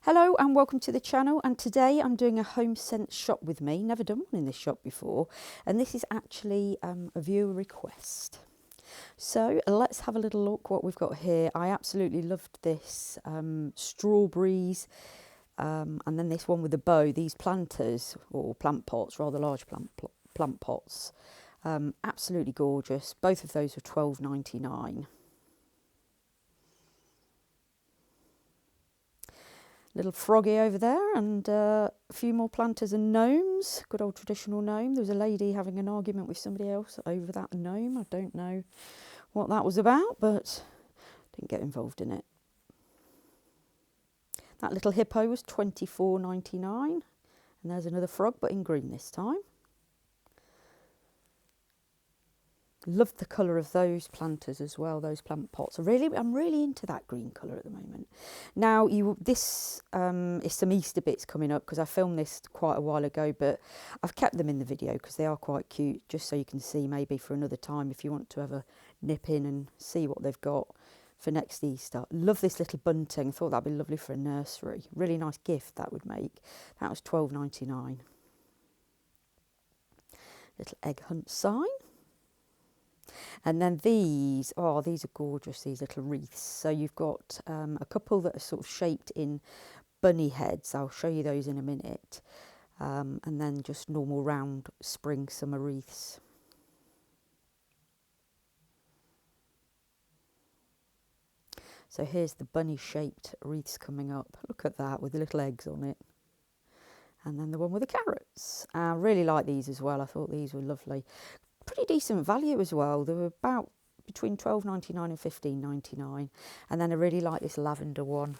Hello and welcome to the channel, and today I'm doing a Homesense shop with me. Never done one in this shop before, and this is actually a viewer request. So let's have a little look what we've got here. I absolutely loved this strawberries and then this one with the bow. These planters, or plant pots, rather large plant pots. Absolutely gorgeous. Both of those were £12.99. Little froggy over there, and a few more planters and gnomes. Good old traditional gnome. There was a lady having an argument with somebody else over that gnome. I don't know what that was about, but didn't get involved in it. That little hippo was £24.99, and there's another frog, but in green this time. Loved the colour of those planters as well, those plant pots. I'm really into that green colour at the moment. Now, this is some Easter bits coming up, because I filmed this quite a while ago, but I've kept them in the video because they are quite cute, just so you can see maybe for another time if you want to ever nip in and see what they've got for next Easter. Love this little bunting. Thought that'd be lovely for a nursery. Really nice gift that would make. That was £12.99. Little egg hunt sign. And then these are gorgeous, these little wreaths. So you've got a couple that are sort of shaped in bunny heads. I'll show you those in a minute. And then just normal round spring summer wreaths. So here's the bunny shaped wreaths coming up. Look at that, with the little eggs on it. And then the one with the carrots. I really like these as well. I thought these were lovely. Pretty decent value as well. They were about between £12.99 and £15.99. And then I really like this lavender one,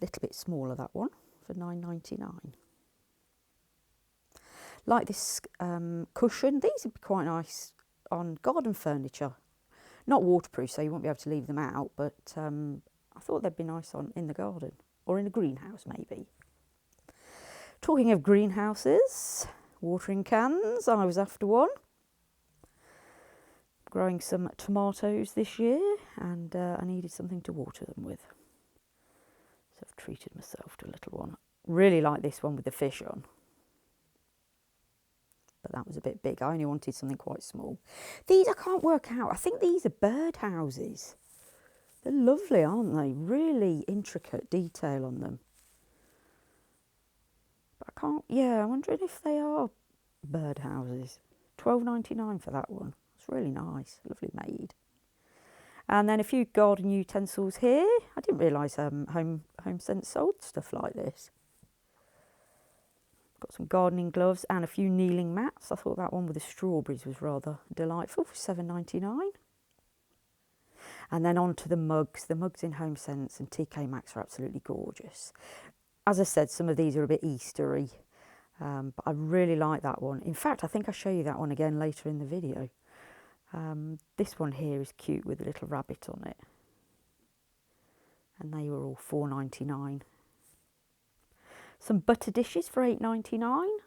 a little bit smaller, that one, for £9.99. Like this cushion. These would be quite nice on garden furniture. Not waterproof, so you won't be able to leave them out, but I thought they'd be nice on in the garden or in a greenhouse maybe. Talking of greenhouses, watering cans, I was after one. Growing some tomatoes this year, and I needed something to water them with. So I've treated myself to a little one. Really like this one with the fish on. But that was a bit big. I only wanted something quite small. These I can't work out. I think these are bird houses. They're lovely, aren't they? Really intricate detail on them. But I can't, yeah, I'm wondering if they are bird houses. £12.99 for that one. It's really nice, lovely made. And then a few garden utensils here. I didn't realise Homesense sold stuff like this. Got some gardening gloves and a few kneeling mats. I thought that one with the strawberries was rather delightful for £7.99. And then on to the mugs. The mugs in Homesense and TK Maxx are absolutely gorgeous. As I said, some of these are a bit Eastery, but I really like that one. In fact, I think I'll show you that one again later in the video. This one here is cute with a little rabbit on it. And they were all £4.99. Some butter dishes for £8.99.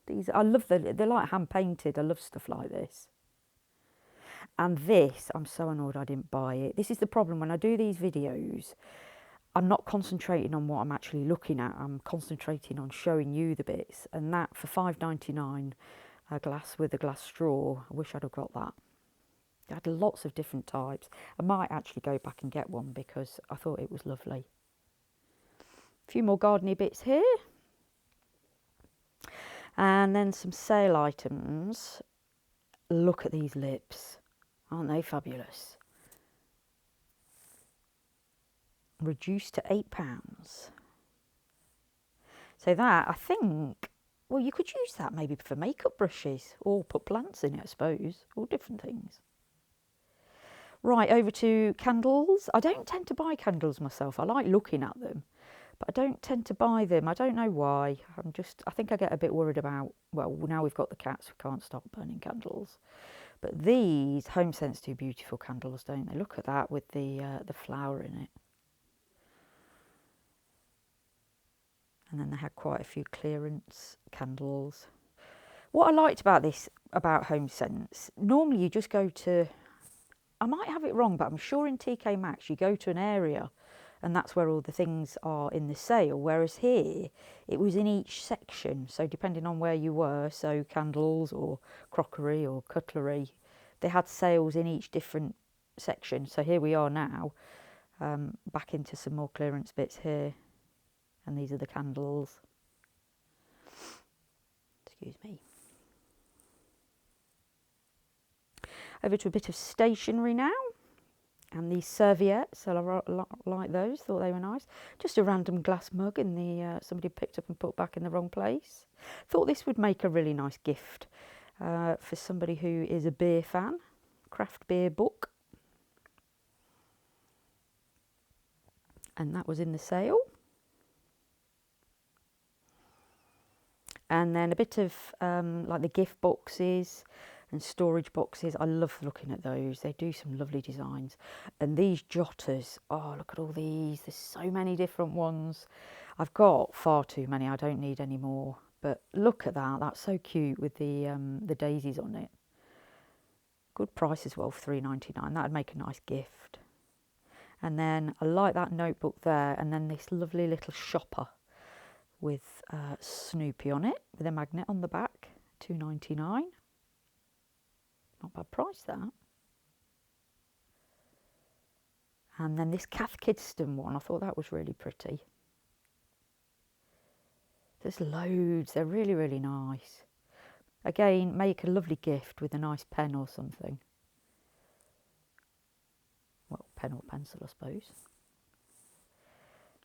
These, I love they're like hand painted. I love stuff like this. And this, I'm so annoyed I didn't buy it. This is the problem when I do these videos. I'm not concentrating on what I'm actually looking at. I'm concentrating on showing you the bits. And that for £5.99, a glass with a glass straw. I wish I'd have got that. They had lots of different types. I might actually go back and get one because I thought it was lovely. A few more gardening bits here. And then some sale items. Look at these lips. Aren't they fabulous? Reduced to £8. So that, I think, well, you could use that maybe for makeup brushes or put plants in it, I suppose, or different things. Right, over to candles. I don't tend to buy candles myself. I like looking at them, but I don't tend to buy them. I don't know why. I think I get a bit worried about, well, now we've got the cats, we can't stop burning candles. But these Homesense do beautiful candles, don't they? Look at that with the flower in it. And then they had quite a few clearance candles. What I liked about Homesense, normally you just go to, I might have it wrong, but I'm sure in TK Maxx you go to an area and that's where all the things are in the sale, whereas here it was in each section, so depending on where you were, so candles or crockery or cutlery, they had sales in each different section. So here we are now, back into some more clearance bits here, and these are the candles. Excuse me. Over to a bit of stationery now. And these serviettes, I like those, thought they were nice. Just a random glass mug in the somebody picked up and put back in the wrong place. Thought this would make a really nice gift for somebody who is a beer fan. Craft beer book. And that was in the sale. And then a bit of like the gift boxes and storage boxes. I love looking at those. They do some lovely designs. And these jotters, oh, look at all these. There's so many different ones. I've got far too many. I don't need any more. But look at that. That's so cute with the daisies on it. Good price as well, $3.99. That would make a nice gift. And then I like that notebook there. And then this lovely little shopper with Snoopy on it, with a magnet on the back, $2.99. Not bad price, that. And then this Cath Kidston one, I thought that was really pretty. There's loads, they're really, really nice. Again, make a lovely gift with a nice pen or something. Well, pen or pencil, I suppose.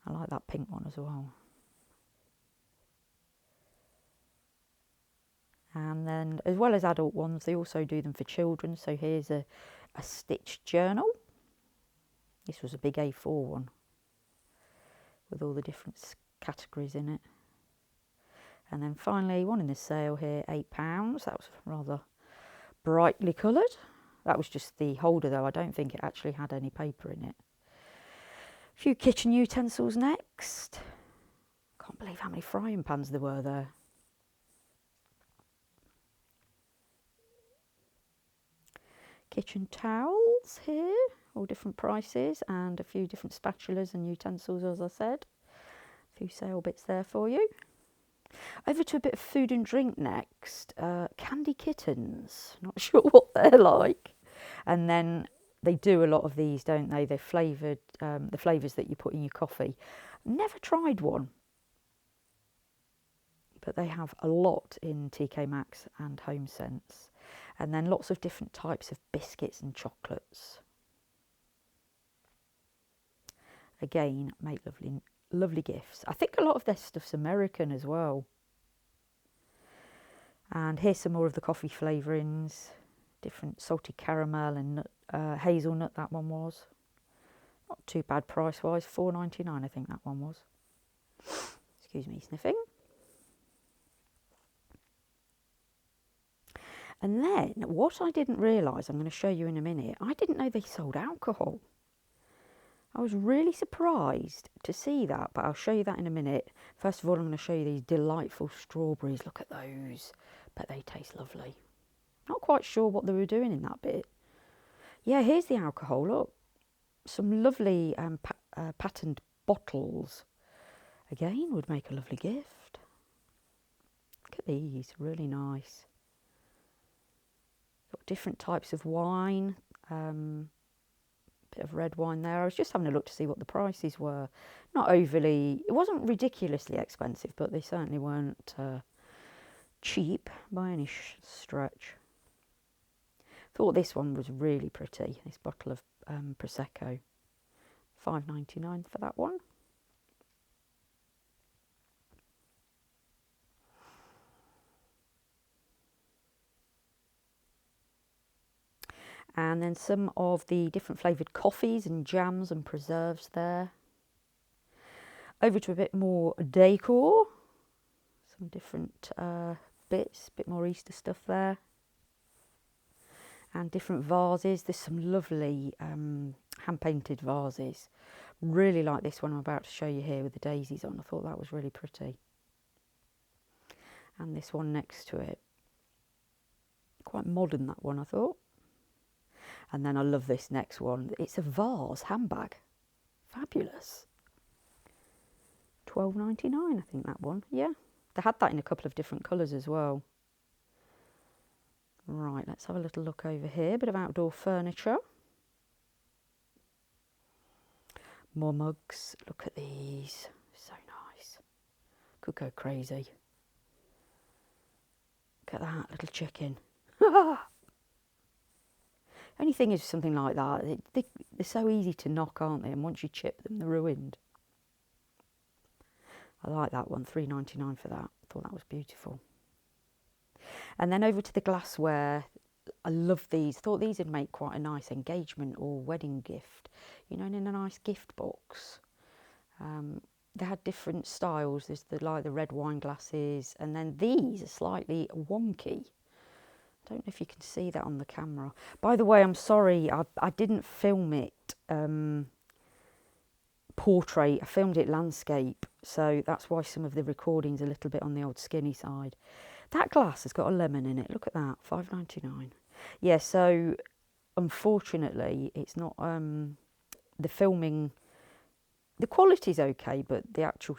I like that pink one as well. And then, as well as adult ones, they also do them for children. So here's a stitched journal. This was a big A4 one with all the different categories in it. And then finally, one in the sale here, £8. That was rather brightly coloured. That was just the holder though. I don't think it actually had any paper in it. A few kitchen utensils next. Can't believe how many frying pans there were there. Kitchen towels here, all different prices, and a few different spatulas and utensils, as I said. A few sale bits there for you. Over to a bit of food and drink next. Candy kittens, not sure what they're like. And then they do a lot of these, don't they? They're flavoured, the flavours that you put in your coffee. Never tried one, but they have a lot in TK Maxx and Homesense. And then lots of different types of biscuits and chocolates. Again, make lovely gifts. I think a lot of their stuff's American as well. And here's some more of the coffee flavourings. Different salted caramel and hazelnut, that one was. Not too bad price-wise, $4.99 I think that one was. Excuse me, sniffing. And then, what I didn't realise, I'm going to show you in a minute, I didn't know they sold alcohol. I was really surprised to see that, but I'll show you that in a minute. First of all, I'm going to show you these delightful strawberries. Look at those. But they taste lovely. Not quite sure what they were doing in that bit. Yeah, here's the alcohol, look. Some lovely patterned bottles. Again, would make a lovely gift. Look at these, really nice. Got different types of wine, bit of red wine there. I was just having a look to see what the prices were. Not overly, it wasn't ridiculously expensive, but they certainly weren't cheap by any stretch. Thought this one was really pretty, this bottle of Prosecco. $5.99 for that one. And then some of the different flavoured coffees and jams and preserves there. Over to a bit more decor. Some different bits, a bit more Easter stuff there. And different vases. There's some lovely hand-painted vases. Really like this one I'm about to show you here with the daisies on. I thought that was really pretty. And this one next to it. Quite modern, that one, I thought. And then I love this next one. It's a vase handbag. Fabulous. $12.99, I think that one. Yeah, they had that in a couple of different colours as well. Right, let's have a little look over here. Bit of outdoor furniture. More mugs. Look at these. So nice. Could go crazy. Look at that little chicken. Only thing is something like that, they're so easy to knock, aren't they? And once you chip them, they're ruined. I like that one, $3.99 for that. Thought that was beautiful. And then over to the glassware. I love these. Thought these would make quite a nice engagement or wedding gift. You know, in a nice gift box. They had different styles. There's the red wine glasses, and then these are slightly wonky. I don't know if you can see that on the camera. By the way, I'm sorry, I didn't film it portrait. I filmed it landscape, so that's why some of the recording's a little bit on the old skinny side. That glass has got a lemon in it. Look at that, $5.99. Yeah, so unfortunately, it's not the filming. The quality's okay, but the actual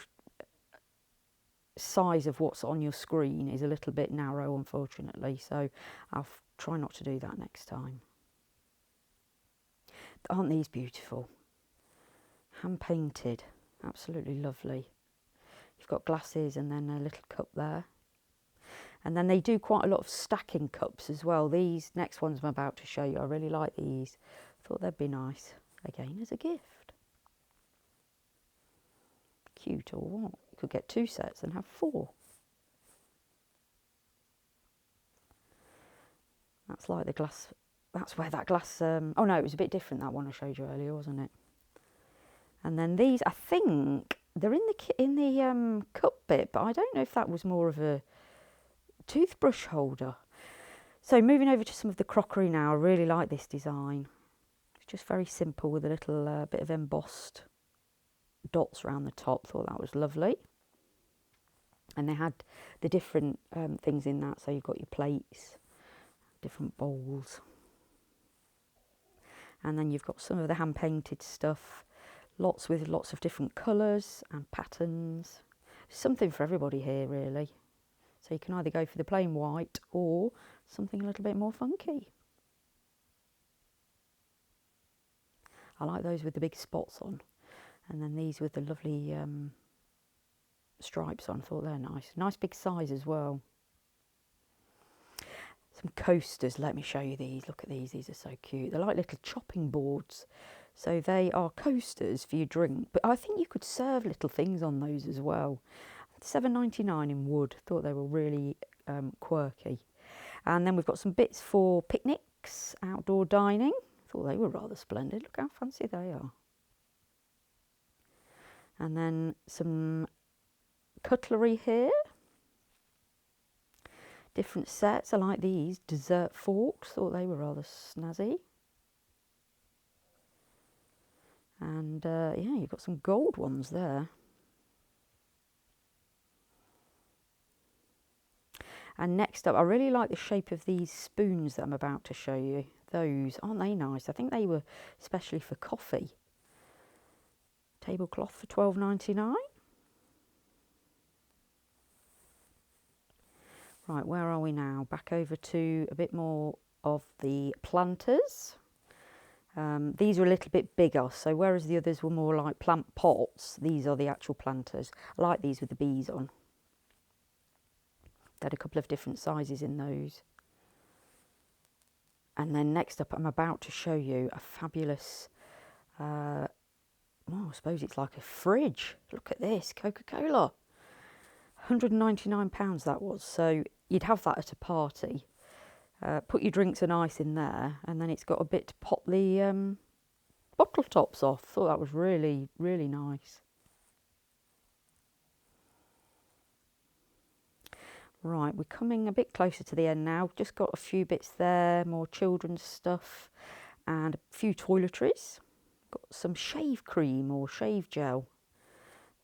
size of what's on your screen is a little bit narrow, unfortunately. So I'll try not to do that next time. Aren't these beautiful? Hand painted, absolutely lovely. You've got glasses and then a little cup there. And then they do quite a lot of stacking cups as well. These next ones I'm about to show you, I really like these. Thought they'd be nice, again, as a gift. Cute or what? You could get 2 sets and have 4. That's like the glass, that's where that glass, oh no, it was a bit different, that one I showed you earlier, wasn't it? And then these, I think, they're in the cup bit, but I don't know if that was more of a toothbrush holder. So moving over to some of the crockery now, I really like this design. It's just very simple with a little bit of embossed dots around the top. Thought that was lovely. And they had the different things in that. So you've got your plates, different bowls. And then you've got some of the hand painted stuff. Lots of different colours and patterns. Something for everybody here, really. So you can either go for the plain white or something a little bit more funky. I like those with the big spots on. And then these with the lovely stripes on. I thought they're nice. Nice big size as well. Some coasters. Let me show you these. Look at these. These are so cute. They're like little chopping boards. So they are coasters for your drink. But I think you could serve little things on those as well. $7.99 in wood. Thought they were really quirky. And then we've got some bits for picnics, outdoor dining. Thought they were rather splendid. Look how fancy they are. And then some cutlery here. Different sets. I like these. Dessert forks. Thought they were rather snazzy. And yeah, you've got some gold ones there. And next up, I really like the shape of these spoons that I'm about to show you. Those, aren't they nice? I think they were especially for coffee. Tablecloth for $12.99. Right, where are we now? Back over to a bit more of the planters. These are a little bit bigger, so whereas the others were more like plant pots, these are the actual planters. I like these with the bees on. They had a couple of different sizes in those. And then next up, I'm about to show you a fabulous, well, I suppose it's like a fridge. Look at this, Coca-Cola. £199 that was, so you'd have that at a party. Put your drinks and ice in there, and then it's got a bit to pop the bottle tops off. Thought that was really, really nice. Right, we're coming a bit closer to the end now. Just got a few bits there, more children's stuff, and a few toiletries. Got some shave cream or shave gel.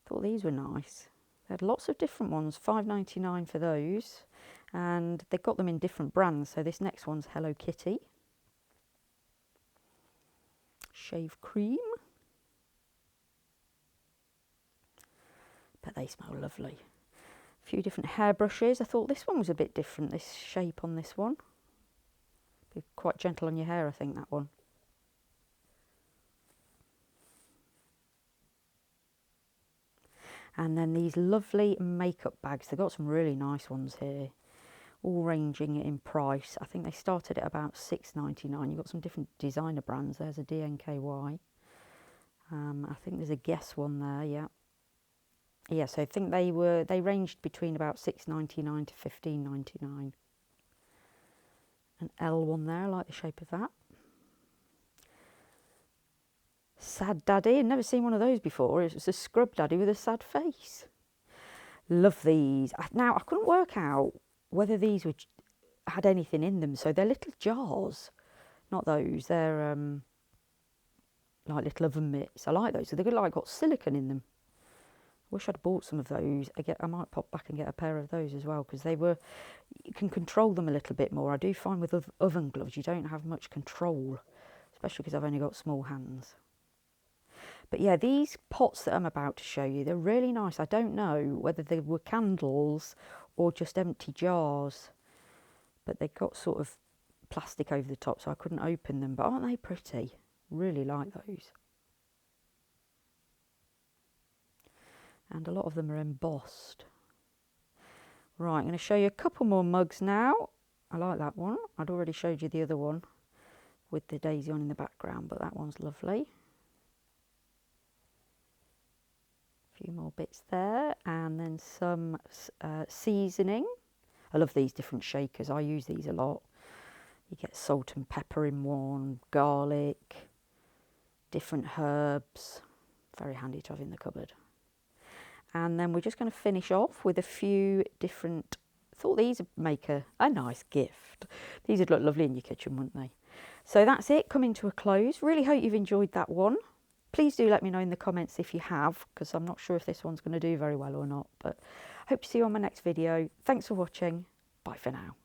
Thought these were nice. They had lots of different ones, $5.99 for those. And they've got them in different brands. So this next one's Hello Kitty. Shave cream. they smell lovely. A few different hairbrushes. I thought this one was a bit different, this shape on this one. Be quite gentle on your hair, I think, that one. And then these lovely makeup bags. They've got some really nice ones here, all ranging in price. I think they started at about £6.99. You've got some different designer brands. There's a DNKY. I think there's a Guess one there, yeah. Yeah, so I think they ranged between about £6.99 to £15.99. An L one there, I like the shape of that. Sad Daddy, I've never seen one of those before. It's a scrub daddy with a sad face. Love these. Now, I couldn't work out whether these had anything in them. So they're little jars, not those. They're like little oven mitts. I like those. So they've got silicone in them. Wish I'd bought some of those. I might pop back and get a pair of those as well, because you can control them a little bit more. I do find with oven gloves you don't have much control, especially because I've only got small hands. But yeah, these pots that I'm about to show you, they're really nice. I don't know whether they were candles or just empty jars, but they got sort of plastic over the top, so I couldn't open them. But aren't they pretty? Really like those. And a lot of them are embossed. Right, I'm going to show you a couple more mugs now. I like that one. I'd already showed you the other one with the daisy on in the background, but that one's lovely. A few more bits there, and then some seasoning. I love these different shakers. I use these a lot. You get salt and pepper in one, garlic, different herbs. Very handy to have in the cupboard. And then we're just going to finish off with a few different, I thought these would make a nice gift. These would look lovely in your kitchen, wouldn't they? So that's it, coming to a close. Really hope you've enjoyed that one. Please do let me know in the comments if you have, because I'm not sure if this one's going to do very well or not. But hope to see you on my next video. Thanks for watching. Bye for now.